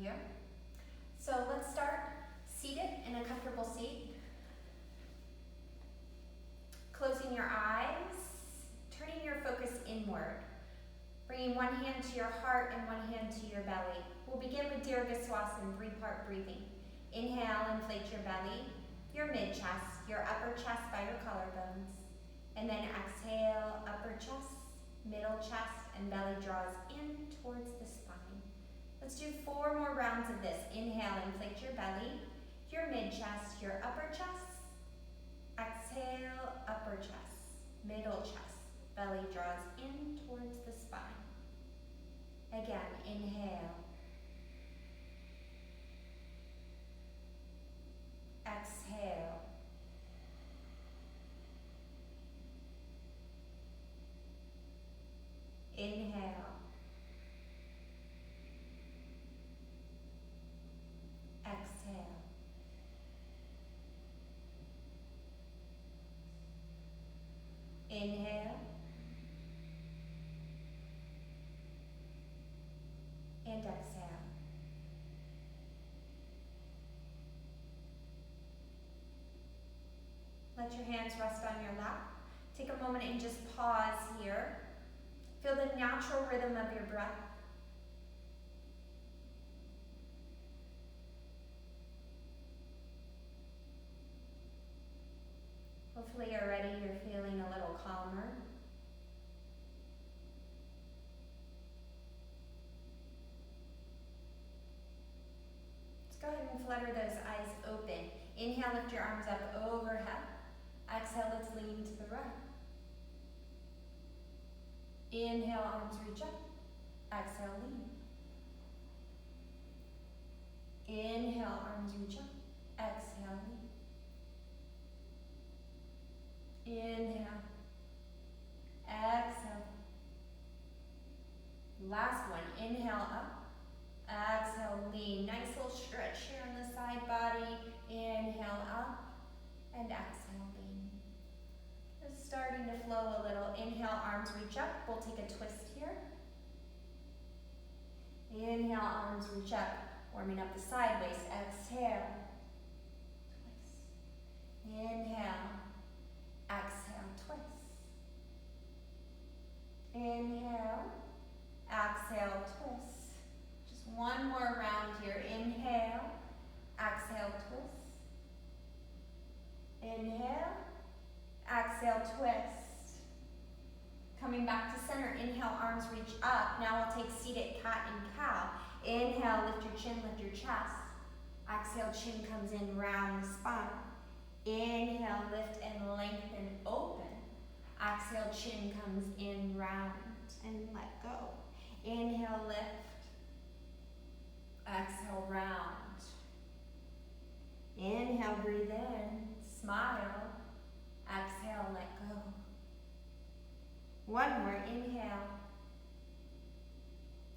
here. So let's start seated in a comfortable seat. Closing your eyes, turning your focus inward. Bringing one hand to your heart and one hand to your belly. We'll begin with Dirghaswasan, 3-part breathing. Inhale, inflate your belly, your mid-chest, your upper chest by your collarbones. And then exhale, upper chest, middle chest, and belly draws in towards the spine. Let's do 4 more rounds of this. Inhale, inflate your belly, your mid-chest, your upper chest. Exhale, upper chest, middle chest, belly draws in towards the spine. Again, inhale. Exhale. Inhale. Exhale. Inhale. And exhale. Let your hands rest on your lap. Take a moment and just pause here. Feel the natural rhythm of your breath. Hopefully already you're feeling a little calmer. Let's go ahead and flutter those eyes open. Inhale, lift your arms up overhead. Exhale, let's lean to the right. Inhale, arms reach up. Exhale, lean. Inhale, arms reach up. Exhale, lean. Inhale. Exhale. Last one. Inhale, up. Exhale, lean. Nice little stretch here on the side body. Inhale, up. And exhale, lean. Just starting to flow a little. Inhale, arms reach up. We'll take a twist here. Inhale, arms reach up. Warming up the side waist. Exhale. Twist. Inhale. Exhale, twist. Inhale. Exhale, twist. Just one more round here. Inhale. Exhale, twist. Inhale. Exhale, twist. Coming back to center. Inhale, arms reach up. Now we'll take seated cat and cow. Inhale, lift your chin, lift your chest. Exhale, chin comes in, round the spine. Inhale, lift and lengthen, open. Exhale, chin comes in, round, and let go. Inhale, lift. Exhale, round. Inhale, breathe in, smile. Exhale, let go. One more, inhale.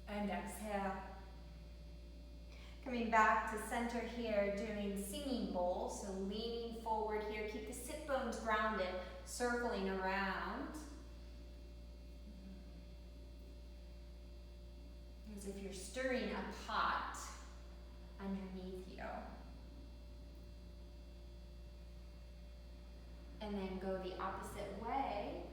And exhale. Coming back to center here, doing singing bowl. So leaning forward here, keep the sit bones grounded, circling around. As if you're stirring a pot underneath you. And then go the opposite way.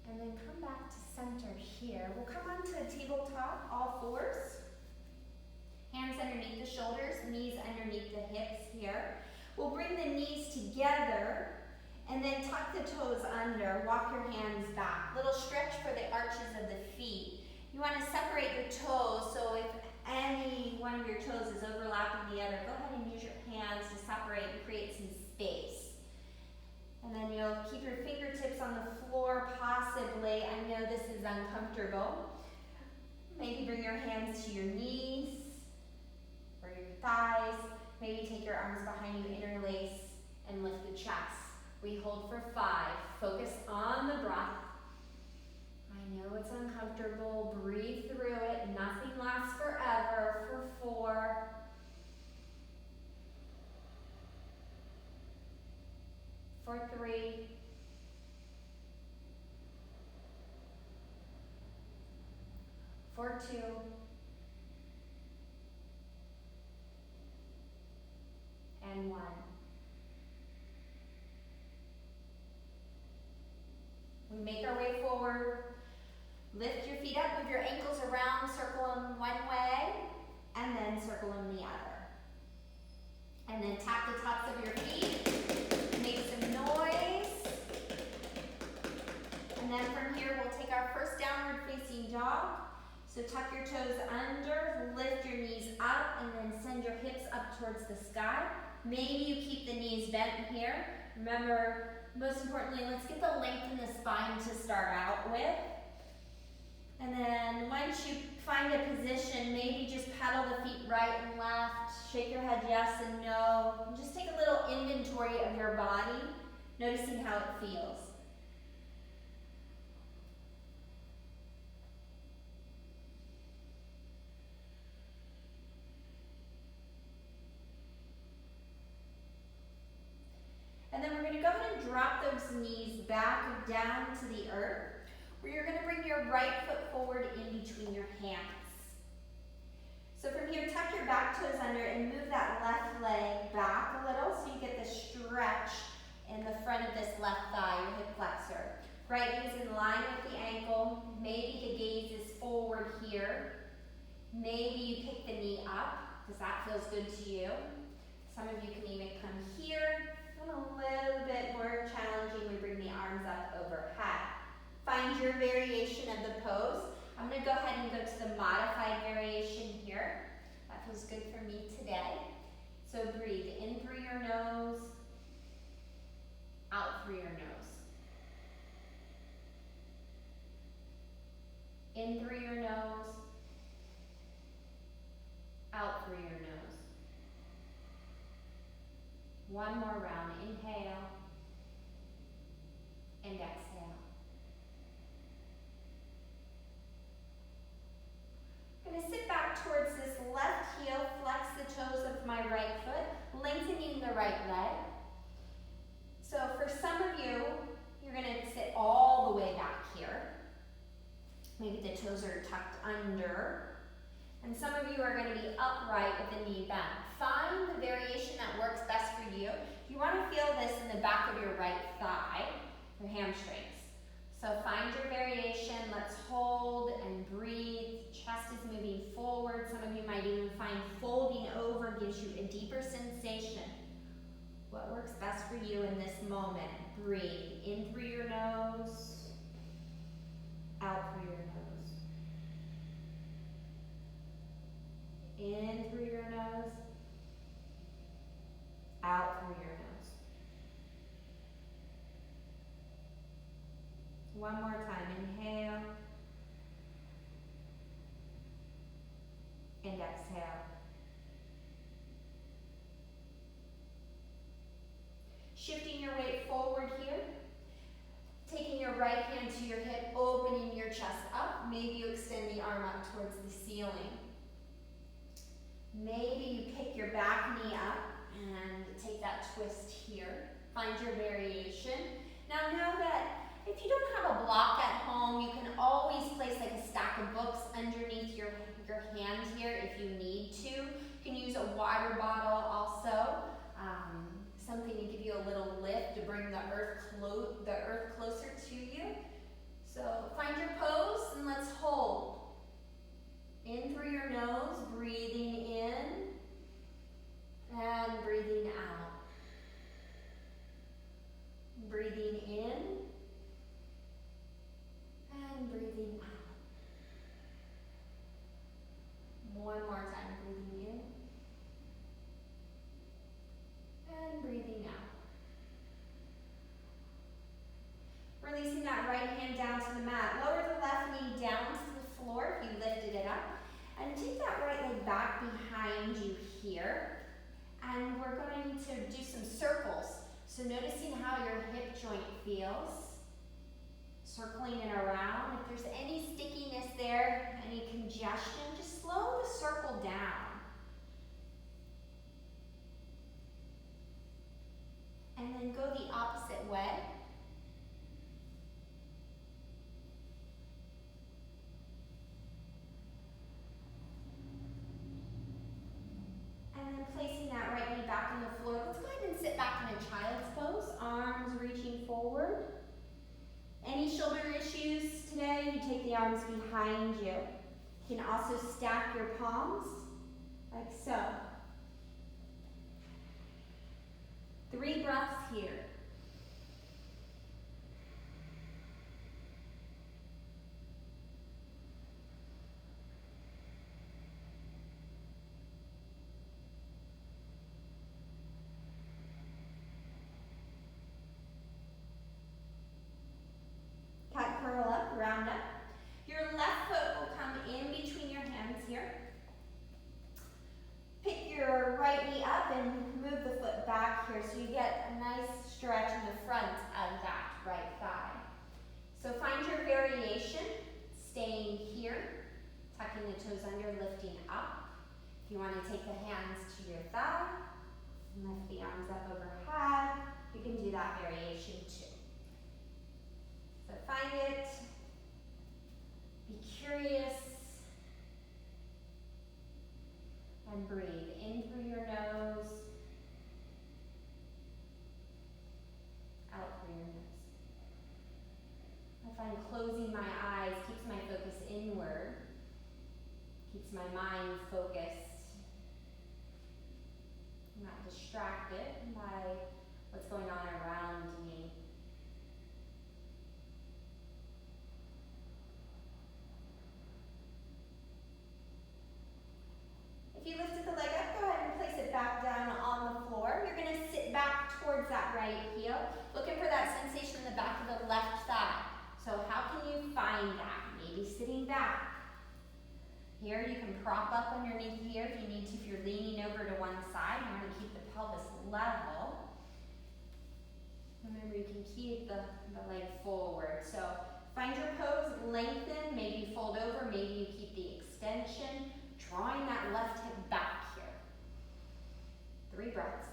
And then come back to center here. We'll come onto the tabletop, all fours. Hands underneath the shoulders, knees underneath the hips here. We'll bring the knees together and then tuck the toes under. Walk your hands back. Little stretch for the arches of the feet. You want to separate your toes, so if any one of your toes is overlapping the other, go ahead and use your hands to separate and create some space. And then you'll keep your fingertips on the floor, possibly. I know this is uncomfortable. Maybe bring your hands to your knees or your thighs. Maybe take your arms behind you, interlace, and lift the chest. We hold for 5. Focus on the breath. I know it's uncomfortable. Breathe through it. Nothing lasts forever. For 4. 3. for 3, for 2, and 1. We make our way forward. Lift your feet up, move your ankles around, circle them one way, and then circle them the other. And then tap the tops of your feet, make some noise. And then from here, we'll take our first downward facing dog. So tuck your toes under, lift your knees up, and then send your hips up towards the sky. Maybe you keep the knees bent here. Remember, most importantly, let's get the length in the spine to start out with. And then once you find a position, maybe just pedal the feet right and left, shake your head yes and no, and just take a little inventory of your body, noticing how it feels. And then we're going to go ahead and drop those knees back down to the earth, where you're going to bring your right foot forward in between your hands. So from here, tuck your back toes under and move that left leg back a little so you get the stretch in the front of this left thigh, your hip flexor. Right knee is in line with the ankle. Maybe the gaze is forward here. Maybe you pick the knee up, because that feels good to you. Some of you can even come here. And a little bit more challenging, we bring the arms up overhead. Find your variation of the pose. I'm going to go ahead and go to the modified variation here. That feels good for me today. So breathe in through your nose, out through your nose. In through your nose, out through your nose. One more round. Inhale and exhale. I'm going to sit back towards this left heel, flex the toes of my right foot, lengthening the right leg. So for some of you, you're going to sit all the way back here. Maybe the toes are tucked under. And some of you are going to be upright with the knee bent. Find the variation that works best for you. You want to feel this in the back of your right thigh, your hamstrings. So find your variation. Let's hold and breathe. Chest is moving forward. Some of you might even find folding over gives you a deeper sensation. What works best for you in this moment? Breathe in through your nose, out through your nose. In through your nose, out through your nose. One more time. Inhale and exhale. Shifting your weight forward here. Taking your right hand to your hip, opening your chest up. Maybe you extend the arm up towards the ceiling. Maybe you pick your back knee up and take that twist here. Find your variation. Now know that if you don't have a block at home, you can always place like a stack of books underneath your hand here if you need to. You can use a water bottle also. Something to give you a little lift to bring the earth closer to you. So find your pose and let's hold. In through your nose, breathing in and breathing out. Breathing in and breathing out. One more time, breathing in and breathing out. Releasing that right hand down to the mat. Lower the left knee down to the floor if you lifted it up. And take that right leg back behind you here. And we're going to do some circles. So noticing how your hip joint feels. Circling it around. If there's any stickiness there, any congestion, just slow the circle down. And then go the opposite take the arms behind you. You can also stack your palms, like so. 3 breaths here. Cat curl up, round up. Your left foot will come in between your hands here. Pick your right knee up and move the foot back here so you get a nice stretch in the front of that right thigh. So find your variation, staying here, tucking the toes under, lifting up. If you want to take the hands to your thigh, lift the arms up overhead, you can do that variation too. So find it, be curious, and breathe in through your nose, out through your nose. I find closing my eyes keeps my focus inward, keeps my mind focused. I'm not distracted by what's going on around me. If you lifted the leg up, go ahead and place it back down on the floor. You're going to sit back towards that right heel, looking for that sensation in the back of the left thigh. So how can you find that? Maybe sitting back. Here you can prop up underneath here if you need to. If you're leaning over to one side, you want to keep the pelvis level. Remember, you can keep the leg forward. So find your pose, lengthen, maybe you fold over, maybe you keep the extension. Drawing that left hip back here. 3 breaths.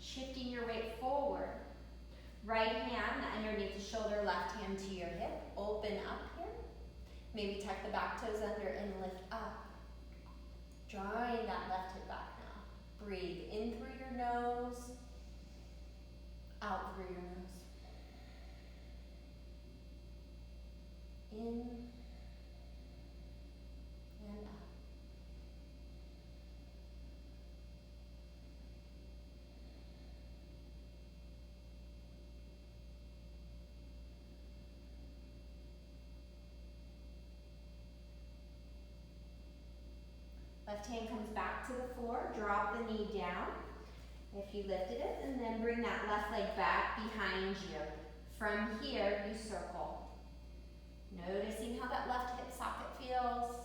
Shifting your weight forward. Right hand underneath the shoulder, left hand to your hip. Open up here. Maybe tuck the back toes under and lift up. Drawing that left hip back now. Breathe in through your nose, out through your nose. In and out. Left hand comes back to the floor, drop the knee down if you lifted it, and then bring that left leg back behind you. From here, you circle. Noticing how that left hip socket feels.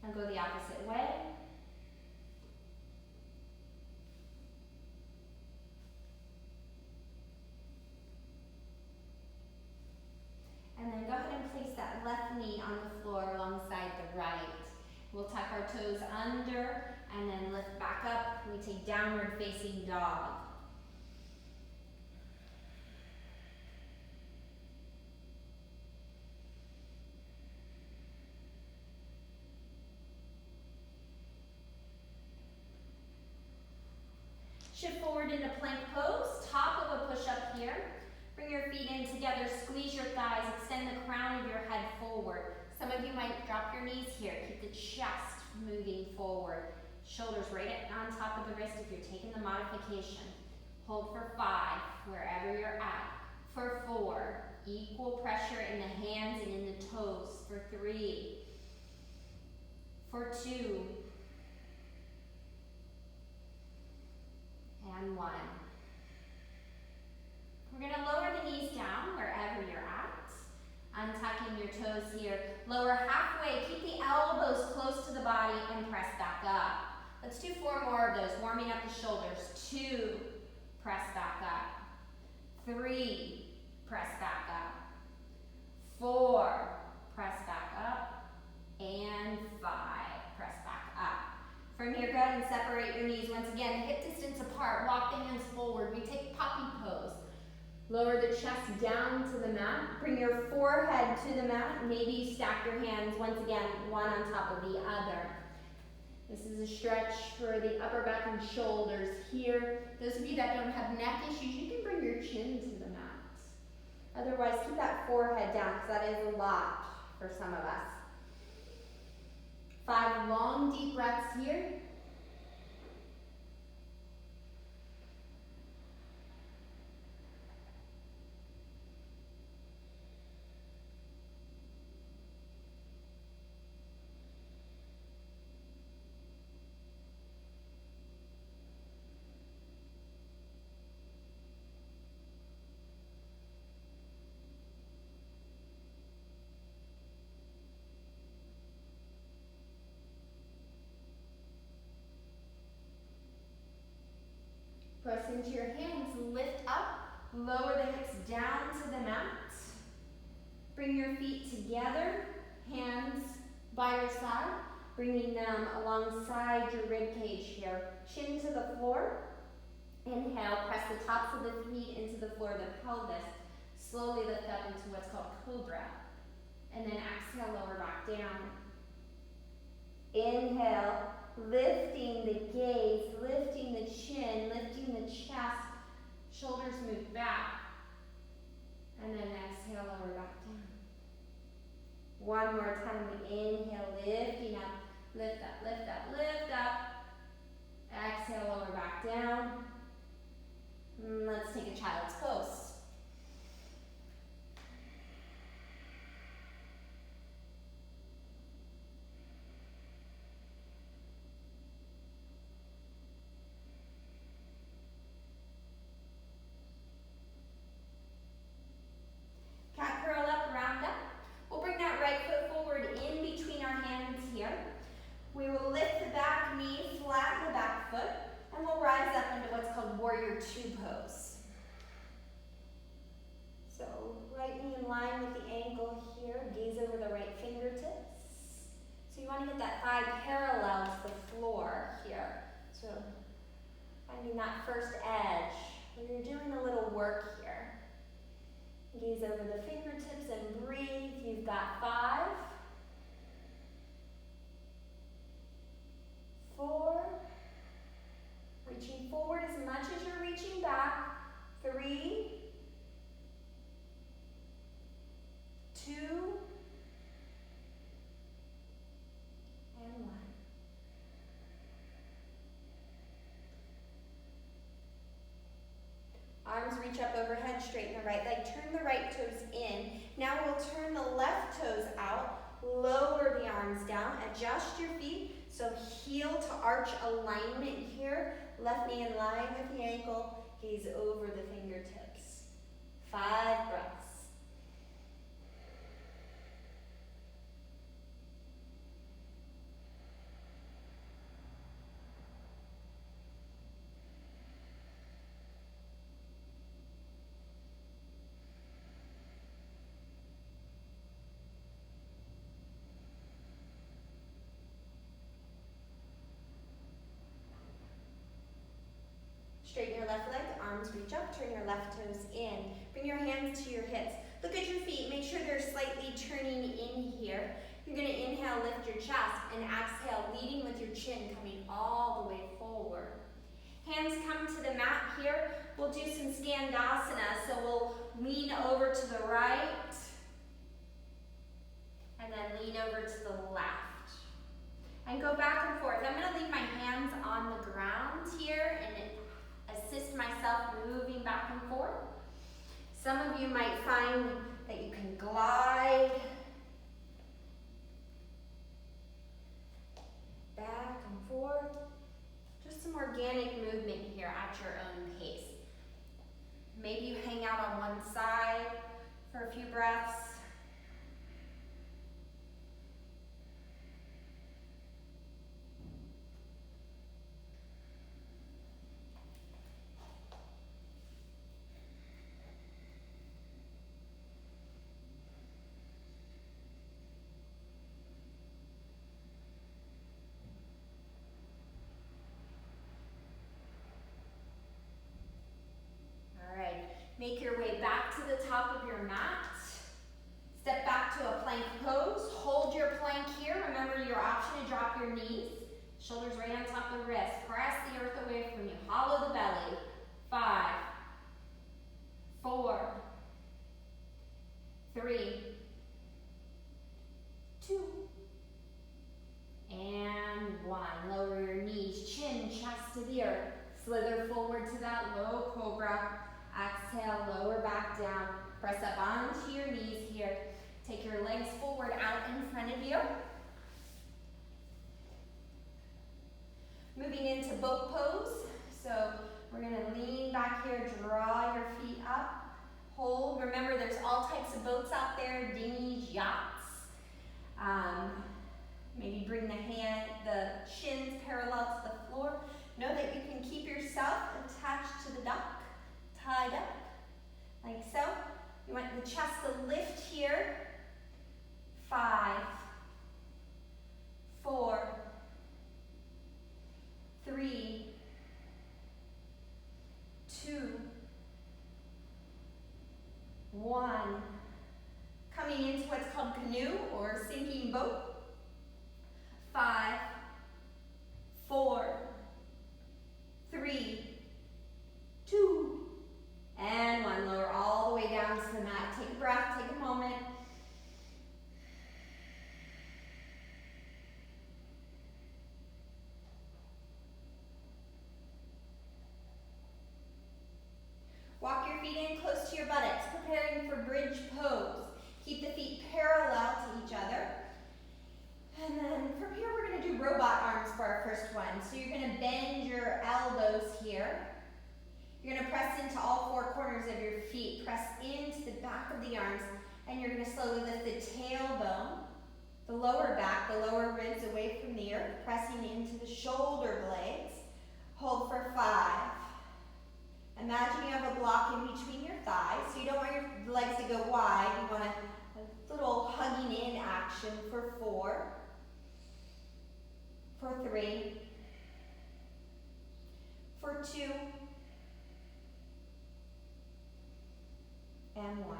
Now go the opposite way. And then go ahead and place that left knee on the floor alongside the right. We'll tuck our toes under and then lift back up. We take downward facing dog. Shift forward into plank pose, top of a push-up here. Bring your feet in together, squeeze your thighs, extend the crown of your head forward. Some of you might drop your knees here. Keep the chest moving forward. Shoulders right on top of the wrist if you're taking the modification. Hold for 5, wherever you're at. For 4, equal pressure in the hands and in the toes. For 3, for 2, and 1. We're going to lower the knees down wherever you're at. Untucking your toes here. Lower halfway. Keep the elbows close to the body and press back up. Let's do 4 more of those. Warming up the shoulders. 2, press back up. 3, press back up. 4, press back up. And 5, press back up. From here, go ahead and separate your knees. Once again, hip distance apart. Walk the hands forward. We take puppy pose. Lower the chest down to the mat. Bring your forehead to the mat. Maybe you stack your hands, once again, one on top of the other. This is a stretch for the upper back and shoulders here. Those of you that don't have neck issues, you can bring your chin to the mat. Otherwise, keep that forehead down because that is a lot for some of us. 5 long, deep breaths here. Press into your hands, lift up, lower the hips down to the mat. Bring your feet together, hands by your side, bringing them alongside your rib cage here. Chin to the floor. Inhale, press the tops of the feet into the floor, the pelvis. Slowly lift up into what's called cobra. And then exhale, lower back down. Inhale. Lifting the gaze, lifting the chin, lifting the chest, shoulders move back, and then exhale, lower back down. One more time, we inhale, lifting up, lift up, lift up, lift up. Exhale, lower back down. Let's take a child's pose. Cat curl up, round up. We'll bring that right foot forward in between our hands here. We will lift the back knee, flatten the back foot, and we'll rise up into what's called Warrior Two pose. So right knee in line with the ankle here, gaze over the right fingertips. So you want to get that thigh parallel to the floor here. So finding that first edge where you're doing a little work here. Gaze over the fingertips and breathe. You've got 5, 4, reaching forward as much as you're reaching back. 3, 2, and 1. Arms reach up overhead, straighten the right leg, turn the right toes in. Now we'll turn the left toes out, lower the arms down, adjust your feet, so heel to arch alignment here, left knee in line with the ankle, gaze over the fingertips. 5 breaths. Straighten your left leg, arms reach up, turn your left toes in. Bring your hands to your hips. Look at your feet, make sure they're slightly turning in here. You're gonna inhale, lift your chest, and exhale, leading with your chin, coming all the way forward. Hands come to the mat here. We'll do some Skandasana, so we'll lean over to the right, and then lean over to the left. And go back and forth. I'm gonna leave my hands on the ground here, and assist myself moving back and forth. Some of you might find that you can glide back and forth. Just some organic movement here at your own pace. Maybe you hang out on one side for a few breaths. Make your way back to the top of your mat. Step back to a plank pose. Hold your plank here. Remember your option to drop your knees. Shoulders right on top of the wrist. Press the earth away from you. Hollow the belly. 5, 4, 3, 2, and 1. Lower your knees, chin, chest to the earth. Slither forward to that low cobra. Exhale, lower back down. Press up onto your knees here. Take your legs forward out in front of you. Moving into boat pose. So we're going to lean back here, draw your feet up. Hold. Remember, there's all types of boats out there, dinghies, yachts. Maybe bring the shins parallel to the floor. Know that you can keep yourself attached to the dock, tied up, like so. You want the chest to lift here. 5, 4, 3, 2, 1. Coming into what's called canoe or sinking boat. 5, 4, 3, 2, and 1. Lower all the way down to the mat. Take a breath, take a moment. Walk your feet in close to your buttocks, preparing for bridge pose. Keep the feet parallel to each other. And then from here, we're going to do robot arms for our first one. So you're going to bend your elbows here. You're going to press into all 4 corners of your feet. Press into the back of the arms. And you're going to slowly lift the tailbone, the lower back, the lower ribs away from the earth, pressing into the shoulder blades. Hold for 5. Imagine you have a block in between your thighs. So you don't want your legs to go wide. You want a little hugging in action for 4. For 3, for 2, and 1.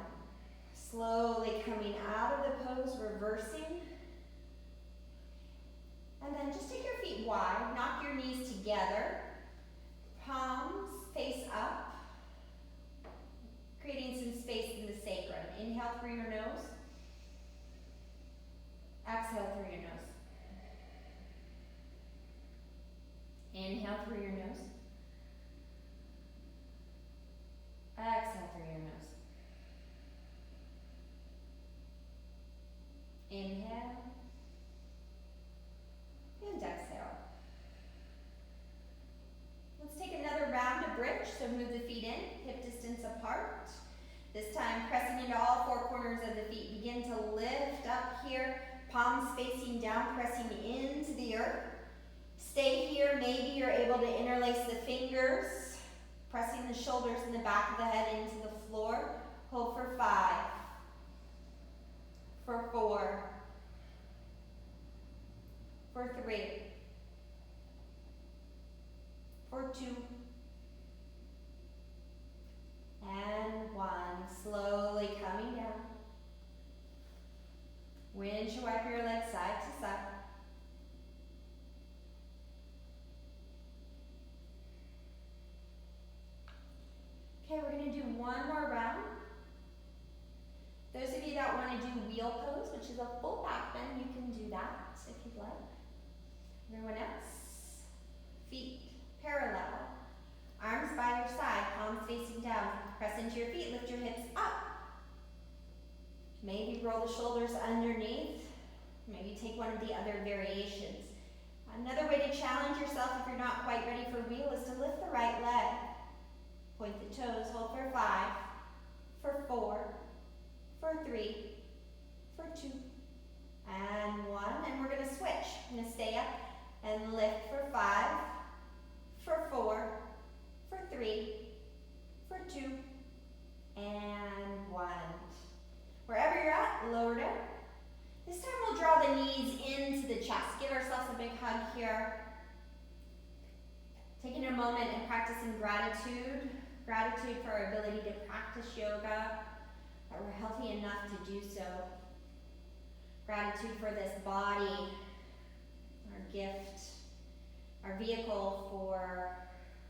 Slowly coming out of the pose, reversing. And then just take your feet wide, knock your knees together, palms face up, creating some space in the sacrum. Inhale through your nose, exhale through your nose. Inhale through your nose. Exhale through your nose. Inhale. And exhale. Let's take another round of bridge. So move the feet in, hip distance apart. This time pressing into all 4 corners of the feet. Begin to lift up here. Palms facing down, pressing into the earth. Stay here. Maybe you're able to interlace the fingers, pressing the shoulders and the back of the head into the floor. Hold for 5, for 4, for 3, for 2, and 1. Slowly coming down. Windshield wiper your legs side to side. Okay, we're going to do one more round. Those of you that want to do wheel pose, which is a full back bend, you can do that if you'd like. Everyone else, feet parallel, arms by your side, palms facing down. Press into your feet, lift your hips up. Maybe roll the shoulders underneath. Maybe take one of the other variations. Another way to challenge yourself if you're not quite ready for wheel is to lift the right leg. Point the toes, hold for 5, for 4, for 3, for 2, and 1. And we're going to switch. I'm going to stay up and lift for 5, for 4, for 3, for 2, and 1. Wherever you're at, lower down. This time we'll draw the knees into the chest. Give ourselves a big hug here. Taking a moment and practicing gratitude Gratitude for our ability to practice yoga, that we're healthy enough to do so. Gratitude for this body, our gift, our vehicle for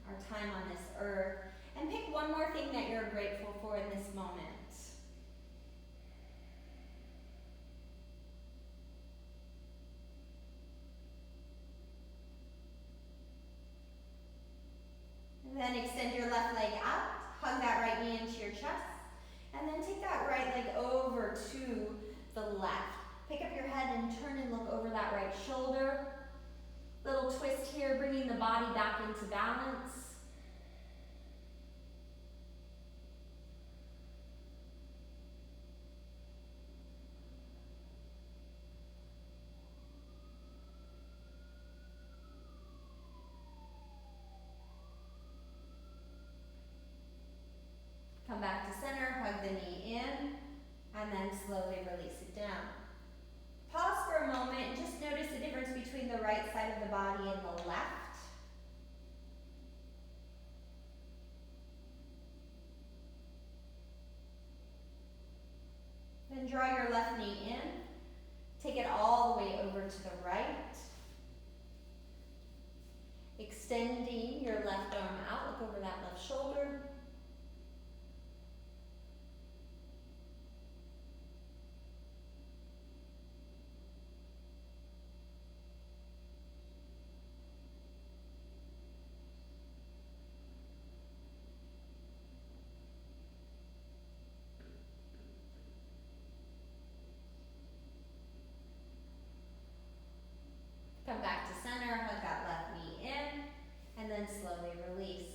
our time on this earth. And pick one more thing that you're grateful for in this moment. And then extend your left leg out, hug that right knee into your chest, and then take that right leg over to the left. Pick up your head and turn and look over that right shoulder. Little twist here, bringing the body back into balance. Come back to center, hug the knee in, and then slowly release it down. Pause for a moment and just notice the difference between the right side of the body and the left. Then draw your left knee in. Take it all the way over to the right. Extending your left arm out, look over that left shoulder. Come back to center, hug that left knee in, and then slowly release.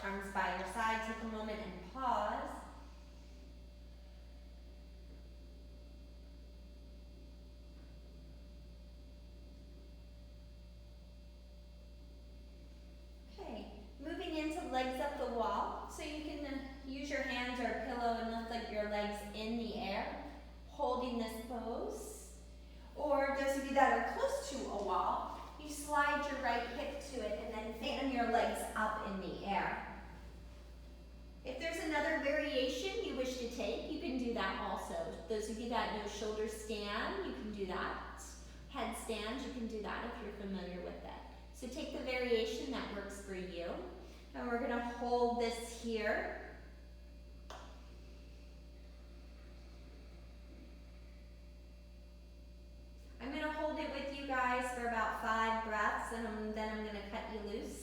Arms by your side, take a moment and pause. Okay, moving into legs up the wall. So you can use your hands or a pillow and lift like your legs in the air, holding this pose. Or those of you that are close to a wall, you slide your right hip to it and then fan your legs up in the air. If there's another variation you wish to take, you can do that also. Those of you that know shoulder stand, you can do that. Headstand, you can do that if you're familiar with it. So take the variation that works for you. And we're gonna hold this here. I'm going to hold it with you guys for about 5 breaths, and then I'm going to cut you loose.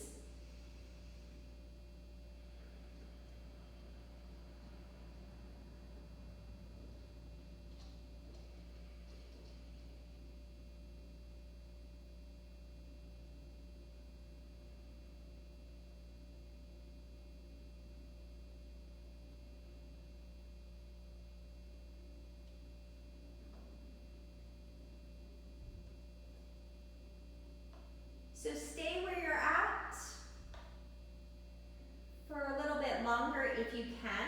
So stay where you're at for a little bit longer if you can.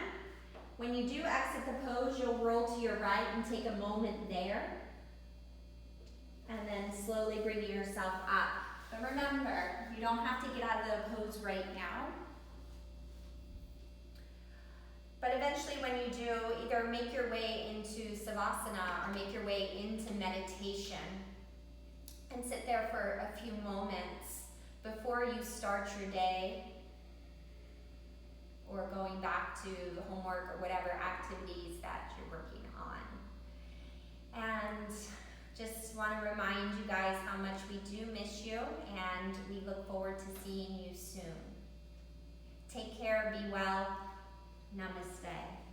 When you do exit the pose, you'll roll to your right and take a moment there. And then slowly bring yourself up. But remember, you don't have to get out of the pose right now. But eventually when you do, either make your way into Savasana or make your way into meditation. And sit there for a few moments before you start your day or going back to homework or whatever activities that you're working on. And just want to remind you guys how much we do miss you, and we look forward to seeing you soon. Take care, be well. Namaste.